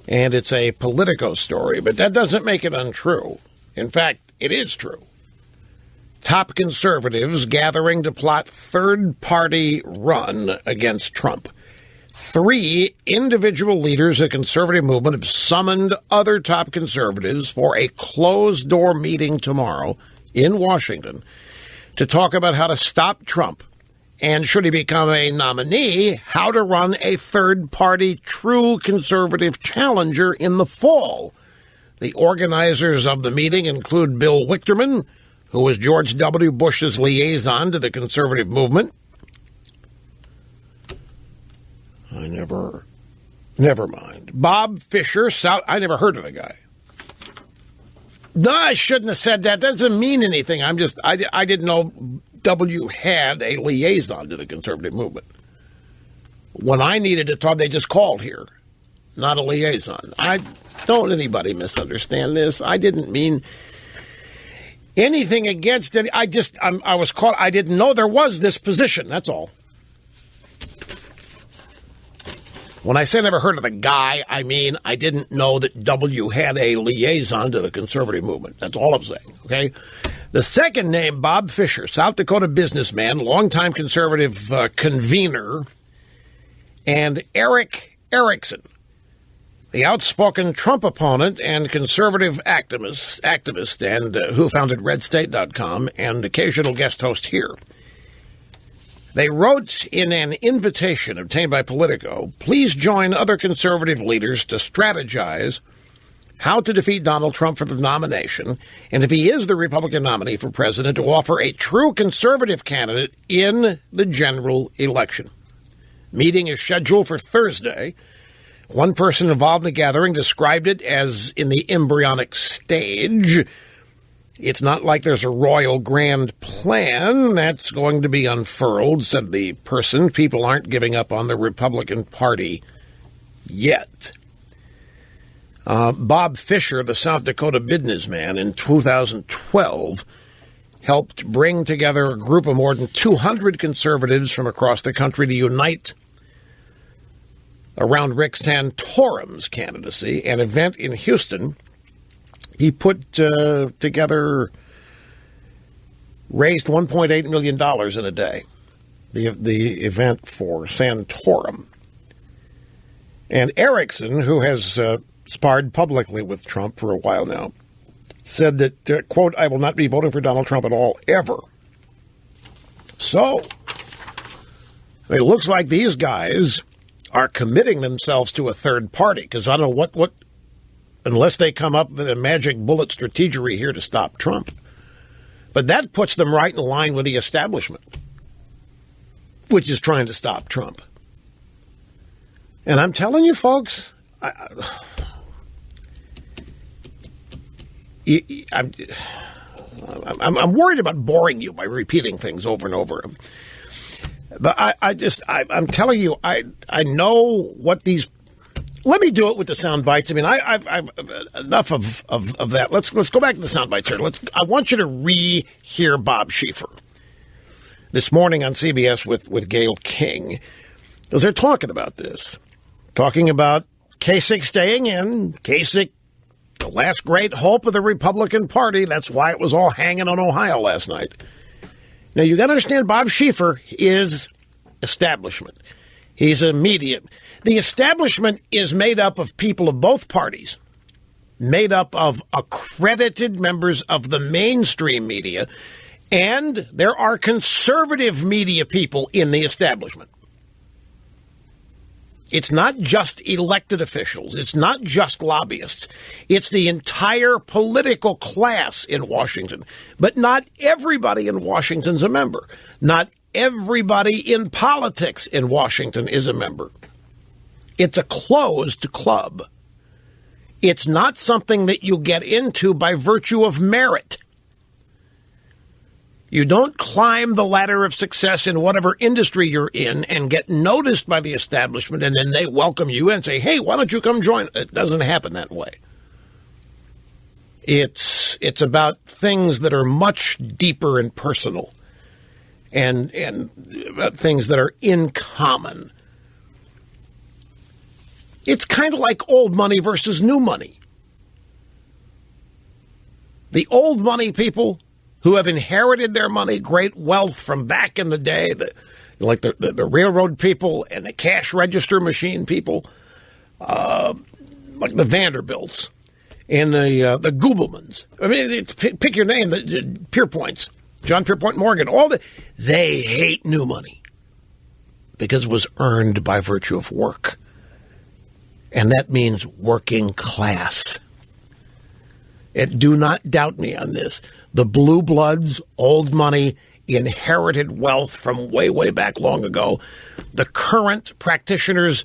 And it's a Politico story, but that doesn't make it untrue. In fact, it is true. Top conservatives gathering to plot third-party run against Trump. 3 individual leaders of the conservative movement have summoned other top conservatives for a closed-door meeting tomorrow in Washington to talk about how to stop Trump and, should he become a nominee, how to run a third-party true conservative challenger in the fall. The organizers of the meeting include Bill Wichterman, who was George W. Bush's liaison to the conservative movement. Never mind. Bob Fisher, I never heard of the guy. No, I shouldn't have said that. That doesn't mean anything. I didn't know W had a liaison to the conservative movement. When I needed to talk, they just called here, not a liaison. Don't anybody misunderstand this. I didn't mean anything against it. I was caught. I didn't know there was this position. That's all. When I say never heard of the guy, I mean I didn't know that W had a liaison to the conservative movement. That's all I'm saying, okay? The second name, Bob Fisher, South Dakota businessman, longtime conservative convener, and Eric Erickson, the outspoken Trump opponent and conservative activist and who founded RedState.com and occasional guest host here. They wrote in an invitation obtained by Politico, please join other conservative leaders to strategize how to defeat Donald Trump for the nomination, and if he is the Republican nominee for president, to offer a true conservative candidate in the general election. Meeting is scheduled for Thursday. One person involved in the gathering described it as in the embryonic stage. It's not like there's a royal grand plan that's going to be unfurled, said the person. People aren't giving up on the Republican Party yet. Bob Fisher, the South Dakota businessman, in 2012 helped bring together a group of more than 200 conservatives from across the country to unite around Rick Santorum's candidacy, an event in Houston. He put together, raised $1.8 million in a day, the event for Santorum. And Erickson, who has sparred publicly with Trump for a while now, said that, quote, I will not be voting for Donald Trump at all, ever. So, it looks like these guys are committing themselves to a third party, because I don't know what unless they come up with a magic bullet strategery here to stop Trump. But that puts them right in line with the establishment, which is trying to stop Trump. And I'm telling you, folks, I'm worried about boring you by repeating things over and over. But I'm telling you, I know what these. Let me do it with the sound bites. I mean, I've enough of that. Let's go back to the sound bites here. I want you to rehear Bob Schieffer this morning on CBS with Gayle King, because they're talking about this, talking about Kasich staying in, Kasich, the last great hope of the Republican Party. That's why it was all hanging on Ohio last night. Now, you got to understand, Bob Schieffer is establishment. He's a media. The establishment is made up of people of both parties, made up of accredited members of the mainstream media, and there are conservative media people in the establishment. It's not just elected officials. It's not just lobbyists. It's the entire political class in Washington. But not everybody in Washington's a member. Not everybody in politics in Washington is a member. It's a closed club. It's not something that you get into by virtue of merit. You don't climb the ladder of success in whatever industry you're in and get noticed by the establishment, and then they welcome you and say, hey, why don't you come join? It doesn't happen that way. It's about things that are much deeper and personal and about things that are in common. It's kind of like old money versus new money. The old money people who have inherited their money, great wealth from back in the day, like the railroad people and the cash register machine people, like the Vanderbilts and the Goobelmans. I mean, pick your name, the Pierpoints, John Pierpont Morgan, they hate new money because it was earned by virtue of work. And that means working class. And do not doubt me on this. The blue bloods, old money, inherited wealth from way, way back long ago. The current practitioners,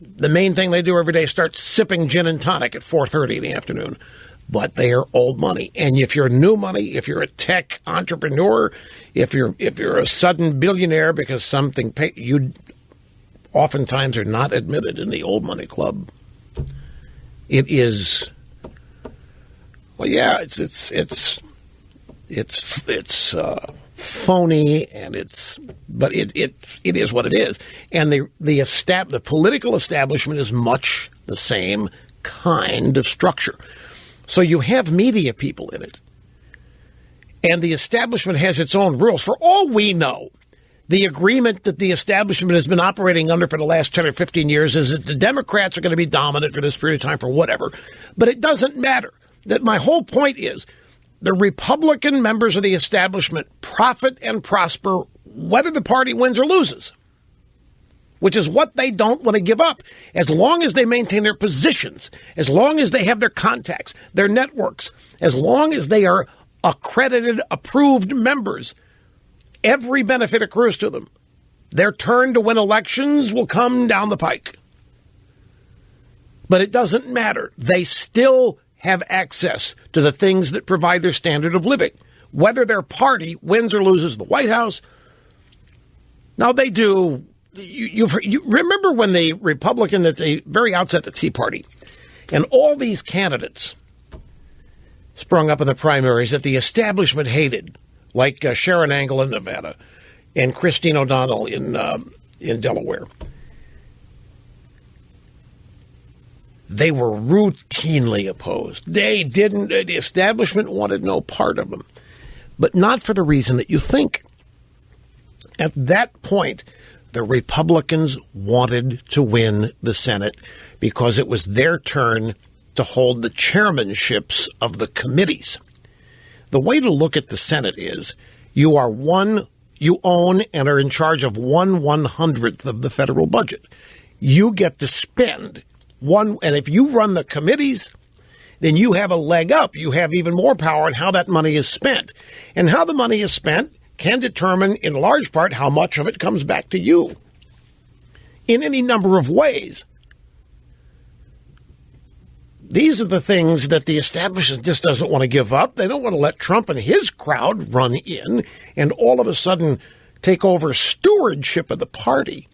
the main thing they do every day is start sipping gin and tonic at 4:30 in the afternoon. But they are old money. And if you're new money, if you're a tech entrepreneur, if you're a sudden billionaire because something you oftentimes are not admitted in the old money club. It is, well, yeah, it's phony, and but it is what it is. And the political establishment is much the same kind of structure. So you have media people in it, and the establishment has its own rules. For all we know, the agreement that the establishment has been operating under for the last 10 or 15 years is that the Democrats are going to be dominant for this period of time for whatever. But it doesn't matter. That my whole point is the Republican members of the establishment profit and prosper whether the party wins or loses, which is what they don't want to give up. As long as they maintain their positions, as long as they have their contacts, their networks, as long as they are accredited, approved members, every benefit accrues to them. Their turn to win elections will come down the pike. But it doesn't matter. They still have access to the things that provide their standard of living, whether their party wins or loses the White House. Now, they do. You remember when the Republican at the very outset, the Tea Party, and all these candidates sprung up in the primaries that the establishment hated, like Sharon Angle in Nevada and Christine O'Donnell in Delaware. They were routinely opposed. The establishment wanted no part of them, but not for the reason that you think. At that point, the Republicans wanted to win the Senate because it was their turn to hold the chairmanships of the committees. The way to look at the Senate is you own and are in charge of 1/100th of the federal budget. You get to spend one, and if you run the committees, then you have a leg up. You have even more power in how that money is spent. And how the money is spent can determine, in large part, how much of it comes back to you in any number of ways. These are the things that the establishment just doesn't want to give up. They don't want to let Trump and his crowd run in and all of a sudden take over stewardship of the party.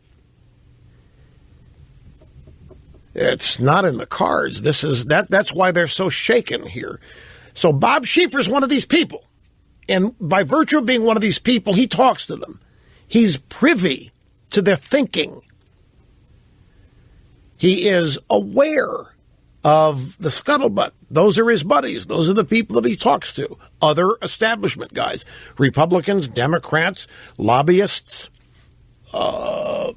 It's not in the cards. That's why they're so shaken here. So Bob Schieffer's one of these people. And by virtue of being one of these people, he talks to them. He's privy to their thinking. He is aware of the scuttlebutt. Those are his buddies. Those are the people that he talks to. Other establishment guys. Republicans, Democrats, lobbyists,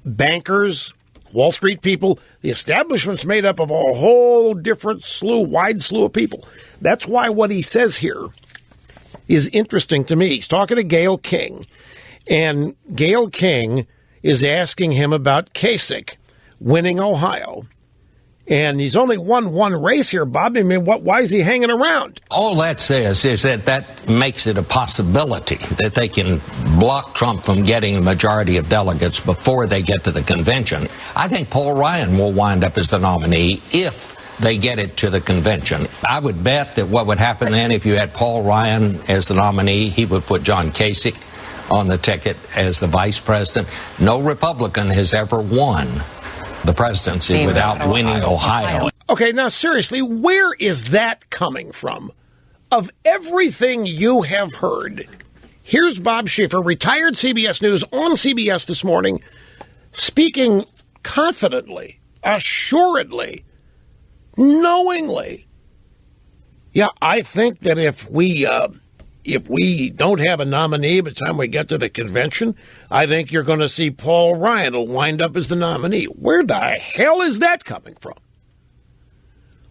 bankers, Wall Street people. The establishment's made up of a whole different wide slew of people. That's why what he says here is interesting to me. He's talking to Gayle King, and Gayle King is asking him about Kasich winning Ohio. And he's only won one race here, Bob. I mean, why is he hanging around? All that says is that makes it a possibility that they can block Trump from getting a majority of delegates before they get to the convention. I think Paul Ryan will wind up as the nominee if they get it to the convention. I would bet that what would happen then if you had Paul Ryan as the nominee, he would put John Kasich on the ticket as the vice president. No Republican has ever won the presidency without winning Ohio. Okay, now seriously, where is that coming from? Of everything you have heard, here's Bob Schieffer, retired CBS News, on CBS this morning, speaking confidently assuredly, knowingly. Yeah, I think that if we don't have a nominee by the time we get to the convention, I think you're going to see Paul Ryan will wind up as the nominee. Where the hell is that coming from?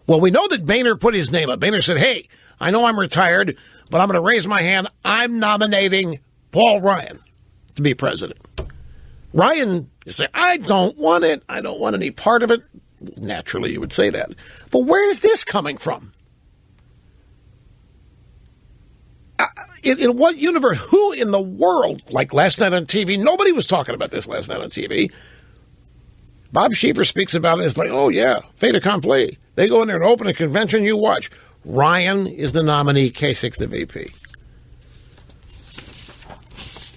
Well, we know that Boehner put his name up. Boehner said, hey, I know I'm retired, but I'm going to raise my hand. I'm nominating Paul Ryan to be president. Ryan, you say, I don't want it. I don't want any part of it. Naturally, you would say that. But where is this coming from? In what universe? Who in the world, like last night on TV, nobody was talking about this last night on TV. Bob Schieffer speaks about it. It's like, oh, yeah, fait accompli. They go in there and open a convention, you watch. Ryan is the nominee, Kasich the VP.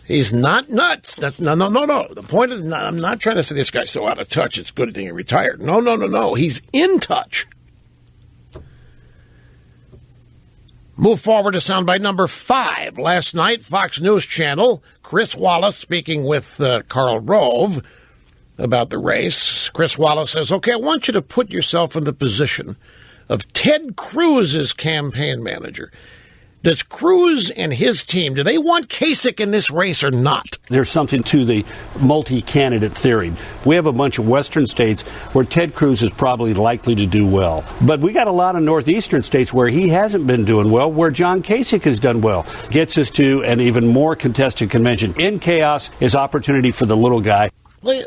He's not nuts. That's no. The point is, I'm not trying to say this guy's so out of touch, it's a good thing he retired. No. He's in touch. Move forward to soundbite number 5. Last night, Fox News Channel, Chris Wallace speaking with Karl Rove about the race. Chris Wallace says, okay, I want you to put yourself in the position of Ted Cruz's campaign manager. Does Cruz and his team, do they want Kasich in this race or not? There's something to the multi-candidate theory. We have a bunch of western states where Ted Cruz is probably likely to do well. But we got a lot of northeastern states where he hasn't been doing well, where John Kasich has done well. Gets us to an even more contested convention. In chaos is opportunity for the little guy. Well,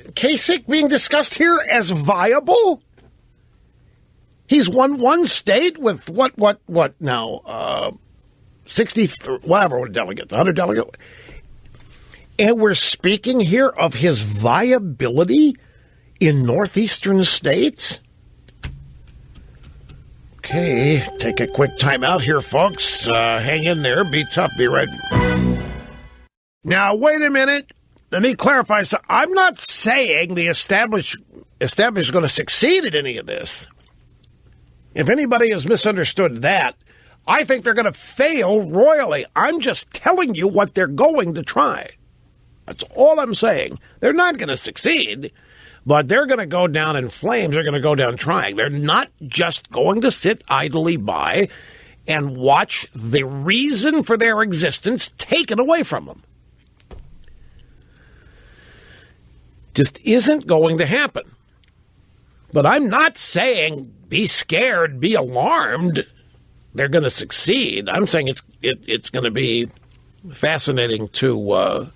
Kasich being discussed here as viable? He's won one state with what now? 60, whatever delegates, 100 delegates. And we're speaking here of his viability in northeastern states? Okay, take a quick time out here, folks. Hang in there. Be tough. Be right. Now, wait a minute. Let me clarify. So I'm not saying the established is going to succeed at any of this. If anybody has misunderstood that, I think they're going to fail royally. I'm just telling you what they're going to try. That's all I'm saying. They're not going to succeed, but they're going to go down in flames. They're going to go down trying. They're not just going to sit idly by and watch the reason for their existence taken away from them. Just isn't going to happen. But I'm not saying be scared, be alarmed. They're going to succeed. I'm saying it's going to be fascinating to